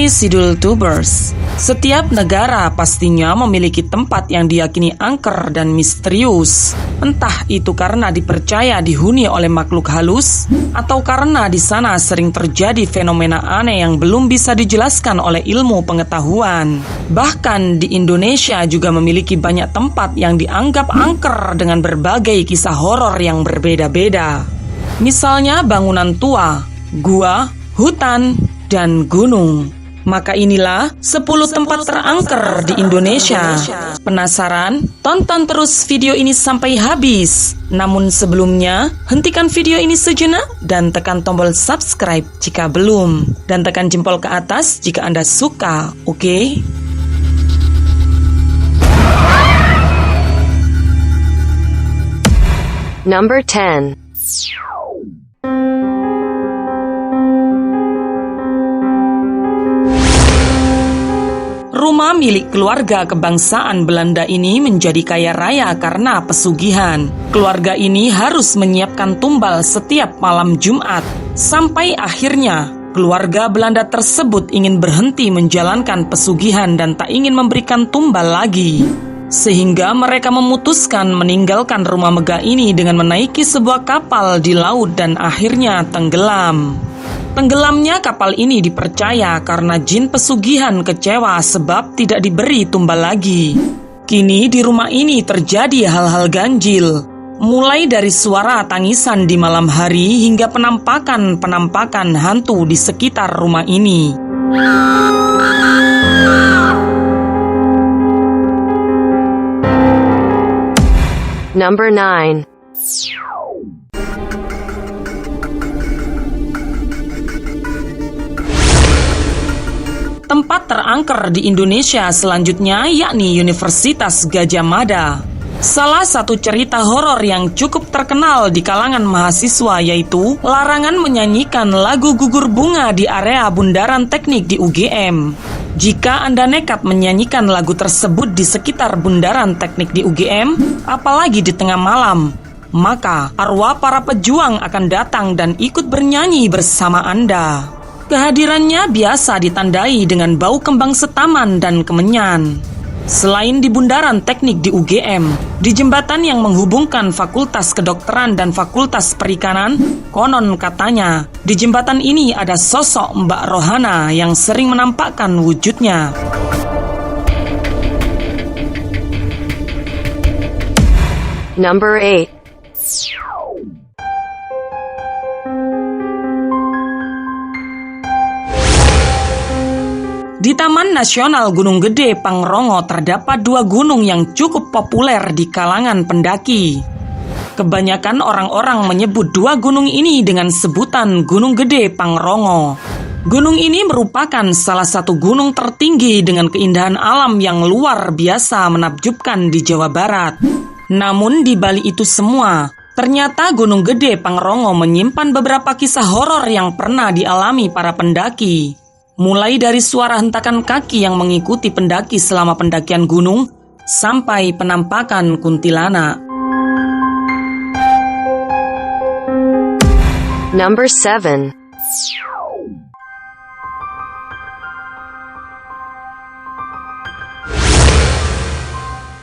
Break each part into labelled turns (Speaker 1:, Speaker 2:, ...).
Speaker 1: Hai Sidul Tubers, setiap negara pastinya memiliki tempat yang diyakini angker dan misterius. Entah itu karena dipercaya dihuni oleh makhluk halus, atau karena di sana sering terjadi fenomena aneh yang belum bisa dijelaskan oleh ilmu pengetahuan. Bahkan di Indonesia juga memiliki banyak tempat yang dianggap angker dengan berbagai kisah horor yang berbeda-beda. Misalnya bangunan tua, gua, hutan, dan gunung. Maka inilah 10 tempat terangker di Indonesia. Penasaran? Tonton terus video ini sampai habis. Namun sebelumnya, hentikan video ini sejenak dan tekan tombol subscribe jika belum. Dan tekan jempol ke atas jika Anda suka, oke?
Speaker 2: Number 10.
Speaker 1: Rumah milik keluarga kebangsaan Belanda ini menjadi kaya raya karena pesugihan. Keluarga ini harus menyiapkan tumbal setiap malam Jumat. Sampai akhirnya, keluarga Belanda tersebut ingin berhenti menjalankan pesugihan dan tak ingin memberikan tumbal lagi. Sehingga mereka memutuskan meninggalkan rumah megah ini dengan menaiki sebuah kapal di laut dan akhirnya tenggelam. Tenggelamnya kapal ini dipercaya karena jin pesugihan kecewa sebab tidak diberi tumbal lagi. Kini di rumah ini terjadi hal-hal ganjil, mulai dari suara tangisan di malam hari hingga penampakan hantu di sekitar rumah ini.
Speaker 2: Number 9.
Speaker 1: Tempat terangker di Indonesia selanjutnya yakni Universitas Gadjah Mada. Salah satu cerita horor yang cukup terkenal di kalangan mahasiswa yaitu larangan menyanyikan lagu Gugur Bunga di area Bundaran Teknik di UGM. Jika Anda nekat menyanyikan lagu tersebut di sekitar Bundaran Teknik di UGM, apalagi di tengah malam, maka arwah para pejuang akan datang dan ikut bernyanyi bersama Anda. Kehadirannya biasa ditandai dengan bau kembang setaman dan kemenyan. Selain di Bundaran Teknik di UGM, di jembatan yang menghubungkan Fakultas Kedokteran dan Fakultas Perikanan, konon katanya, di jembatan ini ada sosok Mbak Rohana yang sering menampakkan wujudnya.
Speaker 2: Number 8.
Speaker 1: Di Taman Nasional Gunung Gede Pangrongo terdapat 2 gunung yang cukup populer di kalangan pendaki. Kebanyakan orang-orang menyebut 2 gunung ini dengan sebutan Gunung Gede Pangrongo. Gunung ini merupakan salah satu gunung tertinggi dengan keindahan alam yang luar biasa menakjubkan di Jawa Barat. Namun di balik itu semua, ternyata Gunung Gede Pangrongo menyimpan beberapa kisah horor yang pernah dialami para pendaki. Mulai dari suara hentakan kaki yang mengikuti pendaki selama pendakian gunung, sampai penampakan kuntilanak.
Speaker 2: Number 7.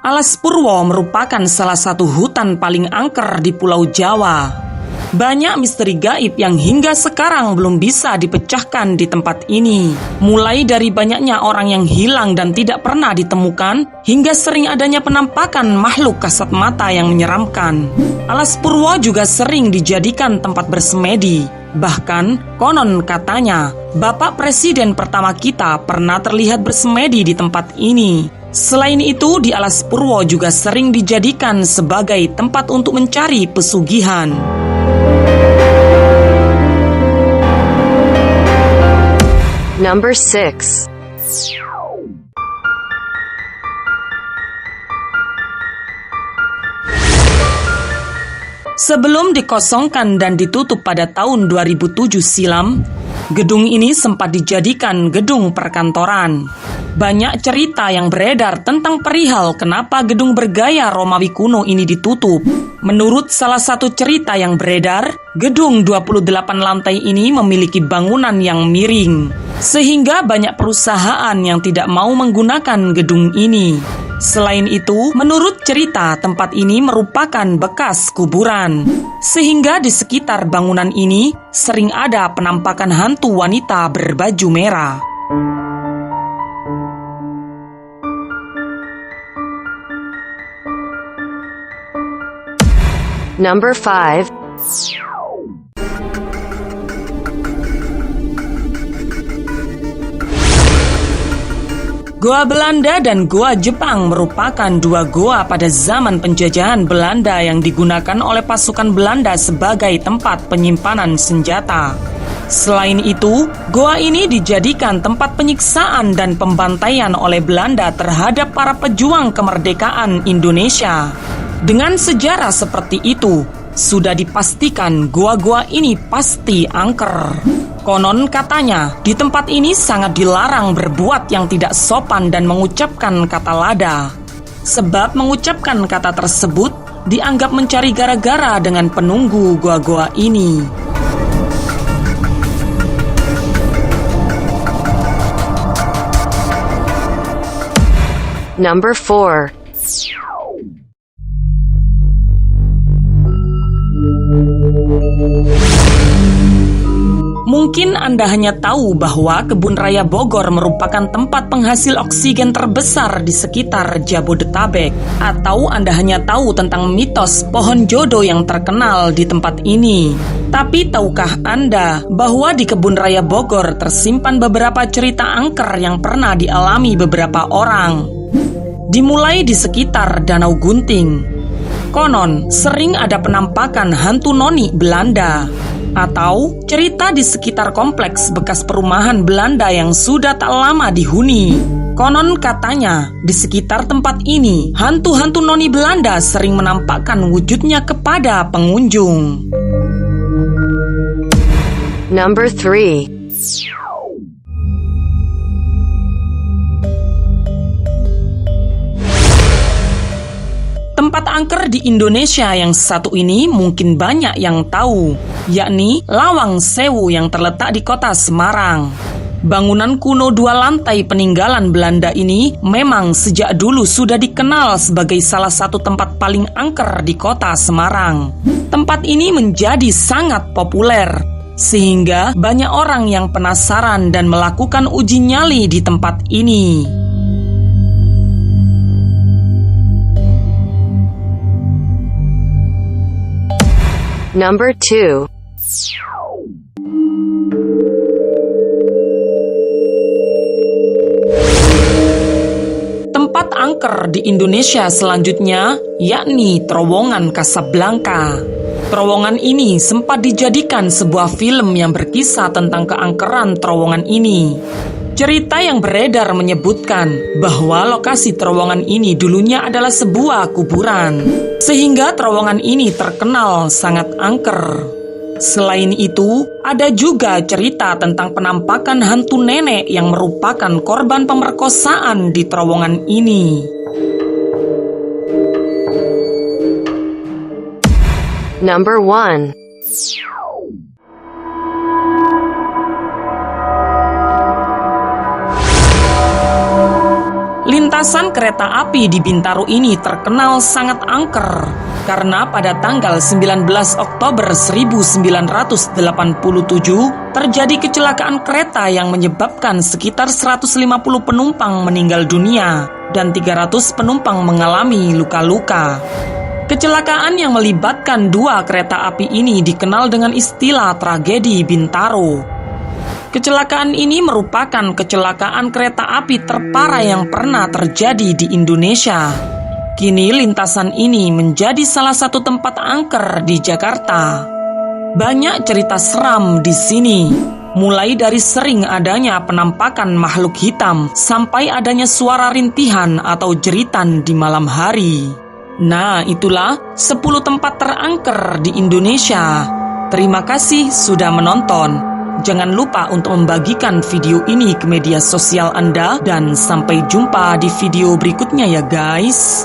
Speaker 1: Alas Purwo merupakan salah satu hutan paling angker di Pulau Jawa. Banyak misteri gaib yang hingga sekarang belum bisa dipecahkan di tempat ini. Mulai dari banyaknya orang yang hilang dan tidak pernah ditemukan, hingga sering adanya penampakan makhluk kasat mata yang menyeramkan. Alas Purwo juga sering dijadikan tempat bersemedi. Bahkan, konon katanya, Bapak Presiden pertama kita pernah terlihat bersemedi di tempat ini. Selain itu, di Alas Purwo juga sering dijadikan sebagai tempat untuk mencari pesugihan.
Speaker 2: Number 6.
Speaker 1: Sebelum dikosongkan dan ditutup pada tahun 2007 silam, gedung ini sempat dijadikan gedung perkantoran. Banyak cerita yang beredar tentang perihal kenapa gedung bergaya Romawi kuno ini ditutup. Menurut salah satu cerita yang beredar, gedung 28 lantai ini memiliki bangunan yang miring. sehingga banyak perusahaan yang tidak mau menggunakan gedung ini. Selain itu, menurut cerita, tempat ini merupakan bekas kuburan, sehingga di sekitar bangunan ini sering ada penampakan hantu wanita berbaju merah.
Speaker 2: Number 5.
Speaker 1: Goa Belanda dan Goa Jepang merupakan dua goa pada zaman penjajahan Belanda yang digunakan oleh pasukan Belanda sebagai tempat penyimpanan senjata. Selain itu, goa ini dijadikan tempat penyiksaan dan pembantaian oleh Belanda terhadap para pejuang kemerdekaan Indonesia. Dengan sejarah seperti itu, sudah dipastikan goa-goa ini pasti angker. Konon katanya, di tempat ini sangat dilarang berbuat yang tidak sopan dan mengucapkan kata lada. Sebab mengucapkan kata tersebut dianggap mencari gara-gara dengan penunggu goa-goa ini.
Speaker 2: Number 4.
Speaker 1: Mungkin Anda hanya tahu bahwa Kebun Raya Bogor merupakan tempat penghasil oksigen terbesar di sekitar Jabodetabek. Atau Anda hanya tahu tentang mitos pohon jodoh yang terkenal di tempat ini. Tapi tahukah Anda bahwa di Kebun Raya Bogor tersimpan beberapa cerita angker yang pernah dialami beberapa orang? Dimulai di sekitar Danau Gunting. Konon, sering ada penampakan hantu noni Belanda. Atau cerita di sekitar kompleks bekas perumahan Belanda yang sudah tak lama dihuni. Konon katanya, di sekitar tempat ini, hantu-hantu noni Belanda sering menampakkan wujudnya kepada pengunjung.
Speaker 2: Number 3.
Speaker 1: Tempat angker di Indonesia yang satu ini mungkin banyak yang tahu, yakni Lawang Sewu yang terletak di kota Semarang. Bangunan kuno 2 lantai peninggalan Belanda ini memang sejak dulu sudah dikenal sebagai salah satu tempat paling angker di kota Semarang. Tempat ini menjadi sangat populer, sehingga banyak orang yang penasaran dan melakukan uji nyali di tempat ini.
Speaker 2: Number 2.
Speaker 1: Tempat angker di Indonesia selanjutnya yakni Terowongan Kasablanka. Terowongan ini sempat dijadikan sebuah film yang berkisah tentang keangkeran terowongan ini. Cerita yang beredar menyebutkan bahwa lokasi terowongan ini dulunya adalah sebuah kuburan, sehingga terowongan ini terkenal sangat angker. Selain itu, ada juga cerita tentang penampakan hantu nenek yang merupakan korban pemerkosaan di terowongan ini.
Speaker 2: Number 1.
Speaker 1: Lintasan kereta api di Bintaro ini terkenal sangat angker karena pada tanggal 19 Oktober 1987 terjadi kecelakaan kereta yang menyebabkan sekitar 150 penumpang meninggal dunia dan 300 penumpang mengalami luka-luka. Kecelakaan yang melibatkan 2 kereta api ini dikenal dengan istilah tragedi Bintaro. Kecelakaan ini merupakan kecelakaan kereta api terparah yang pernah terjadi di Indonesia. Kini lintasan ini menjadi salah satu tempat angker di Jakarta. Banyak cerita seram di sini, mulai dari sering adanya penampakan makhluk hitam sampai adanya suara rintihan atau jeritan di malam hari. Nah, itulah 10 tempat terangker di Indonesia. Terima kasih sudah menonton. Jangan lupa untuk membagikan video ini ke media sosial Anda dan sampai jumpa di video berikutnya ya guys.